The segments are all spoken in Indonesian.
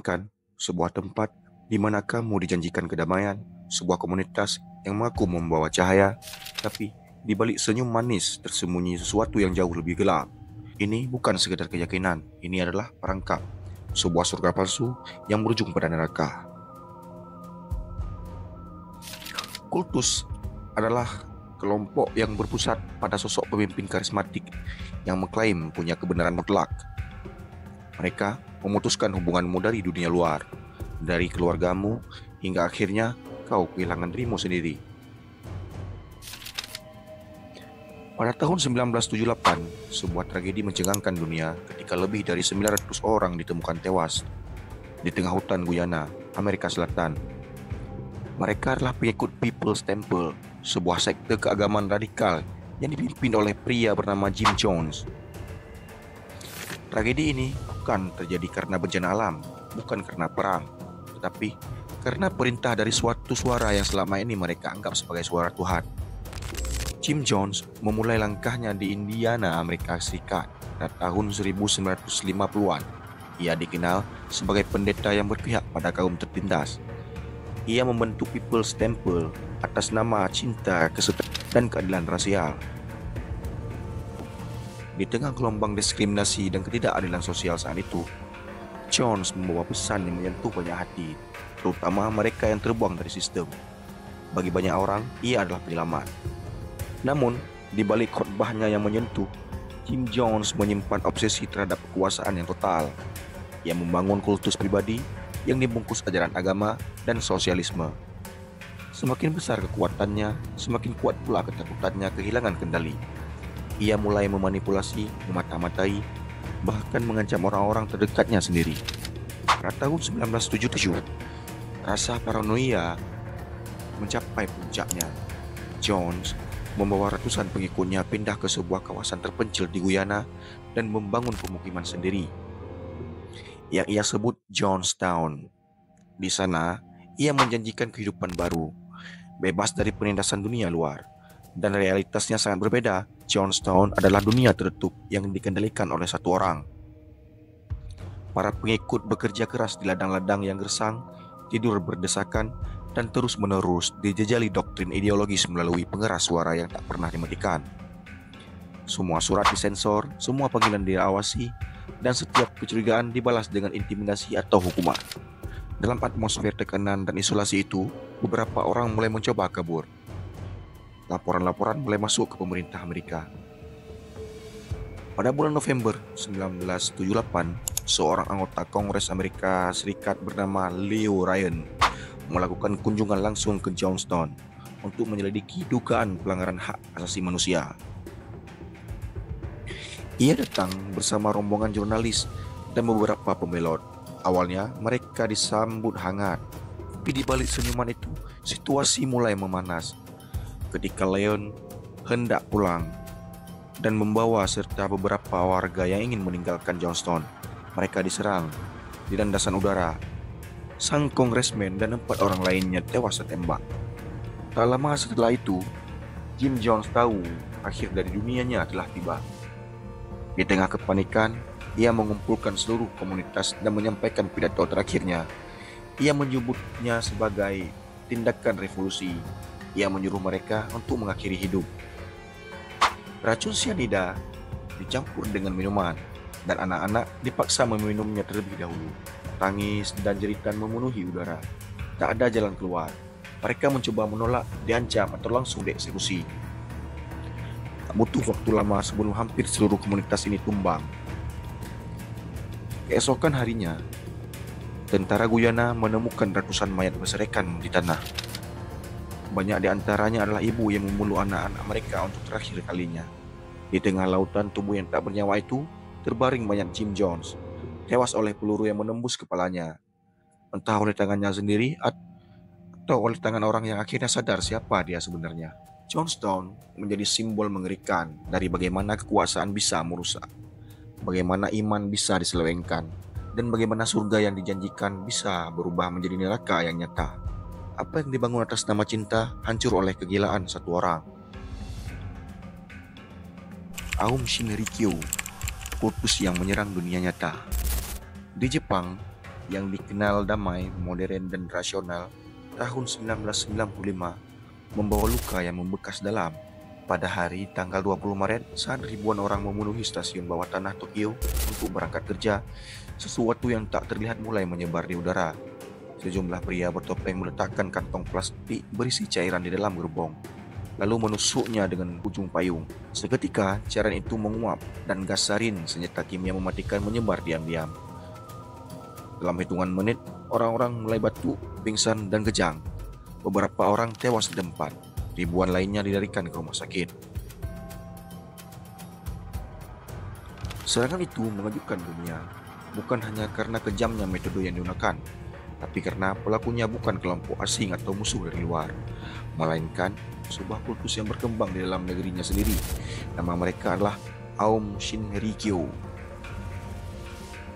Bayangkan sebuah tempat di mana kamu dijanjikan kedamaian, sebuah komunitas yang mengaku membawa cahaya, tapi di balik senyum manis tersembunyi sesuatu yang jauh lebih gelap. Ini bukan sekedar keyakinan, ini adalah perangkap, sebuah surga palsu yang berujung pada neraka. Kultus adalah kelompok yang berpusat pada sosok pemimpin karismatik yang mengklaim punya kebenaran mutlak. Mereka memutuskan hubunganmu dari dunia luar, dari keluargamu, hingga akhirnya kau kehilangan dirimu sendiri. Pada tahun 1978, sebuah tragedi mencengangkan dunia ketika lebih dari 900 orang ditemukan tewas di tengah hutan Guyana, Amerika Selatan. Mereka adalah pengikut People's Temple, sebuah sekte keagamaan radikal yang dipimpin oleh pria bernama Jim Jones. Tragedi ini bukan terjadi karena bencana alam, bukan karena perang, tetapi karena perintah dari suatu suara yang selama ini mereka anggap sebagai suara Tuhan. Jim Jones memulai langkahnya di Indiana, Amerika Serikat pada tahun 1950-an. Ia dikenal sebagai pendeta yang berpihak pada kaum tertindas. Ia membentuk People's Temple atas nama cinta, kesetaraan, dan keadilan rasial. Di tengah gelombang diskriminasi dan ketidakadilan sosial saat itu, Jones membawa pesan yang menyentuh banyak hati, terutama mereka yang terbuang dari sistem. Bagi banyak orang, ia adalah penyelamat. Namun, di balik khotbahnya yang menyentuh, Jim Jones menyimpan obsesi terhadap kekuasaan yang total. Ia membangun kultus pribadi yang dibungkus ajaran agama dan sosialisme. Semakin besar kekuatannya, semakin kuat pula ketakutannya kehilangan kendali. Ia mulai memanipulasi, memata-matai, bahkan mengancam orang-orang terdekatnya sendiri. Pada tahun 1977, rasa paranoia mencapai puncaknya. Jones membawa ratusan pengikutnya pindah ke sebuah kawasan terpencil di Guyana dan membangun pemukiman sendiri yang ia sebut Jonestown. Di sana, ia menjanjikan kehidupan baru, bebas dari penindasan dunia luar. Dan realitasnya sangat berbeda. Jonestown adalah dunia tertutup yang dikendalikan oleh satu orang. Para pengikut bekerja keras di ladang-ladang yang gersang, tidur berdesakan, dan terus-menerus dijejali doktrin ideologis melalui pengeras suara yang tak pernah dimatikan. Semua surat disensor, semua panggilan diawasi, dan setiap kecurigaan dibalas dengan intimidasi atau hukuman. Dalam atmosfer tekanan dan isolasi itu, beberapa orang mulai mencoba kabur. Laporan-laporan mulai masuk ke pemerintah Amerika. Pada bulan November 1978, seorang anggota Kongres Amerika Serikat bernama Leo Ryan melakukan kunjungan langsung ke Jonestown untuk menyelidiki dugaan pelanggaran hak asasi manusia. Ia datang bersama rombongan jurnalis dan beberapa pembelot. Awalnya mereka disambut hangat, tapi di balik senyuman itu, situasi mulai memanas. Ketika Leon hendak pulang dan membawa serta beberapa warga yang ingin meninggalkan Jonestown, mereka diserang di landasan udara. Sang kongresmen dan 4 orang lainnya tewas tertembak. Tak lama setelah itu, Jim Jones tahu akhir dari dunianya telah tiba. Di tengah kepanikan, ia mengumpulkan seluruh komunitas dan menyampaikan pidato terakhirnya. Ia menyebutnya sebagai tindakan revolusi. Ia menyuruh mereka untuk mengakhiri hidup. Racun sianida dicampur dengan minuman, dan anak-anak dipaksa meminumnya terlebih dahulu. Tangis dan jeritan memenuhi udara. Tak ada jalan keluar. Mereka mencoba menolak, diancam, atau langsung dieksekusi. Tak butuh waktu lama sebelum hampir seluruh komunitas ini tumbang. Keesokan harinya, tentara Guyana menemukan ratusan mayat berserakan di tanah. Banyak di antaranya adalah ibu yang membunuh anak-anak mereka untuk terakhir kalinya. Di tengah lautan tubuh yang tak bernyawa itu, terbaring mayat Jim Jones, tewas oleh peluru yang menembus kepalanya. Entah oleh tangannya sendiri atau oleh tangan orang yang akhirnya sadar siapa dia sebenarnya. Jonestown menjadi simbol mengerikan dari bagaimana kekuasaan bisa merusak, bagaimana iman bisa diselewengkan, dan bagaimana surga yang dijanjikan bisa berubah menjadi neraka yang nyata. Apa yang dibangun atas nama cinta hancur oleh kegilaan satu orang. Aum Shinrikyo, kultus yang menyerang dunia nyata. Di Jepang, yang dikenal damai, modern, dan rasional, tahun 1995 membawa luka yang membekas dalam. Pada hari tanggal 20 Maret, saat ribuan orang memenuhi stasiun bawah tanah Tokyo untuk berangkat kerja, sesuatu yang tak terlihat mulai menyebar di udara. Sejumlah pria bertopeng meletakkan kantong plastik berisi cairan di dalam gerbong, lalu menusuknya dengan ujung payung. Seketika, cairan itu menguap dan gas sarin, senjata kimia mematikan, menyebar diam-diam. Dalam hitungan menit, orang-orang mulai batuk, pingsan, dan kejang. Beberapa orang tewas di tempat, ribuan lainnya dilarikan ke rumah sakit. Serangan itu mengejutkan dunia, bukan hanya karena kejamnya metode yang digunakan, tapi karena pelakunya bukan kelompok asing atau musuh dari luar, melainkan sebuah kultus yang berkembang di dalam negerinya sendiri. Nama mereka adalah Aum Shinrikyo.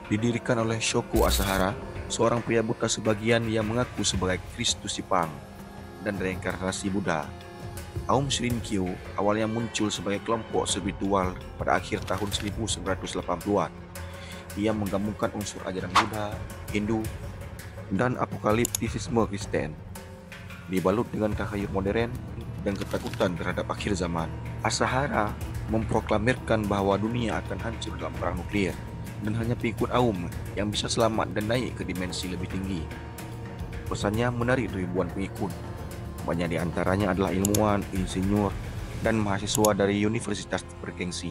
Didirikan oleh Shoko Asahara, seorang pria buta sebagian yang mengaku sebagai Kristus Jepang dan reinkarnasi Buddha. Aum Shinrikyo awalnya muncul sebagai kelompok spiritual pada akhir tahun 1980-an. Ia menggabungkan unsur ajaran Buddha, Hindu, dan apokaliptisisme Kristen, dibalut dengan tahayul modern dan ketakutan terhadap akhir zaman. Asahara memproklamirkan bahwa dunia akan hancur dalam perang nuklir, dan hanya pengikut Aum yang bisa selamat dan naik ke dimensi lebih tinggi. Pesannya menarik ribuan pengikut. Banyak di antaranya adalah ilmuwan, insinyur, dan mahasiswa dari universitas bergengsi.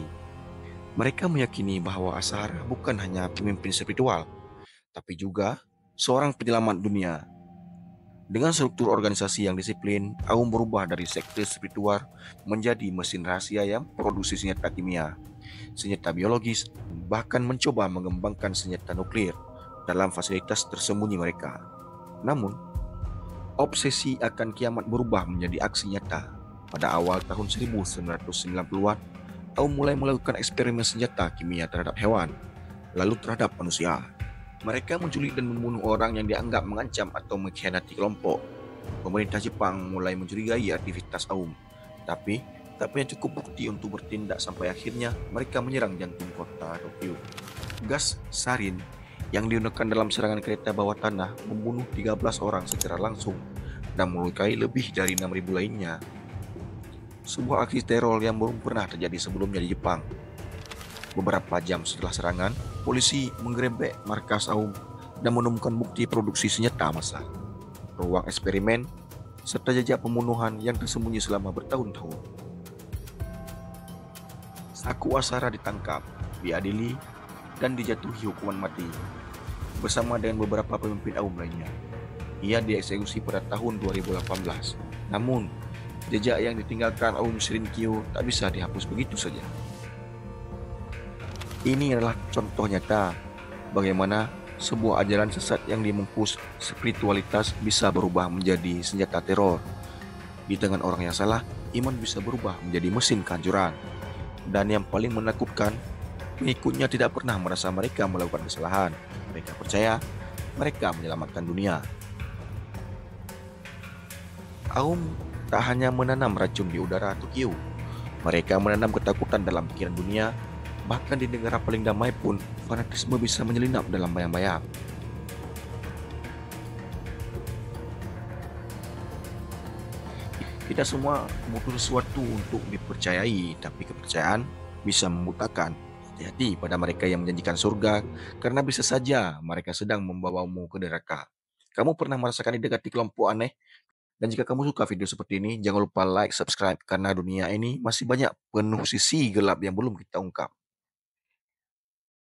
Mereka meyakini bahwa Asahara bukan hanya pemimpin spiritual, tapi juga seorang penyelamat dunia. Dengan struktur organisasi yang disiplin, Aum berubah dari sekte spiritual menjadi mesin rahasia yang produksi senjata kimia, senjata biologis, bahkan mencoba mengembangkan senjata nuklir dalam fasilitas tersembunyi mereka. Namun, obsesi akan kiamat berubah menjadi aksi nyata. Pada awal tahun 1990-an, Aum mulai melakukan eksperimen senjata kimia terhadap hewan, lalu terhadap manusia. Mereka menculik dan membunuh orang yang dianggap mengancam atau mengkhianati kelompok. Pemerintah Jepang mulai mencurigai aktivitas Aum, tapi tak punya cukup bukti untuk bertindak sampai akhirnya mereka menyerang jantung kota Tokyo. Gas sarin yang digunakan dalam serangan kereta bawah tanah membunuh 13 orang secara langsung dan melukai lebih dari 6.000 lainnya. Sebuah aksi teror yang belum pernah terjadi sebelumnya di Jepang. Beberapa jam setelah serangan, polisi menggerebek markas Aum dan menemukan bukti produksi senjata massal, ruang eksperimen, serta jejak pembunuhan yang tersembunyi selama bertahun-tahun. Saku Asahara ditangkap, diadili, dan dijatuhi hukuman mati bersama dengan beberapa pemimpin Aum lainnya. Ia dieksekusi pada tahun 2018. Namun, jejak yang ditinggalkan Aum Shinrikyo tak bisa dihapus begitu saja. Ini adalah contoh nyata bagaimana sebuah ajaran sesat yang dimungkus spiritualitas bisa berubah menjadi senjata teror. Di tangan orang yang salah, iman bisa berubah menjadi mesin kehancuran. Dan yang paling menakutkan, pengikutnya tidak pernah merasa mereka melakukan kesalahan. Mereka percaya mereka menyelamatkan dunia. Aum tak hanya menanam racun di udara Tokyo, mereka menanam ketakutan dalam pikiran dunia. Bahkan di negara paling damai pun, fanatisme bisa menyelinap dalam bayang-bayang. Tidak semua butuh sesuatu untuk dipercayai, tapi kepercayaan bisa membutakan. Hati-hati pada mereka yang menjanjikan surga, karena bisa saja mereka sedang membawamu ke neraka. Kamu pernah merasakan didekati kelompok aneh? Dan jika kamu suka video seperti ini, jangan lupa like, subscribe, karena dunia ini masih banyak penuh sisi gelap yang belum kita ungkap.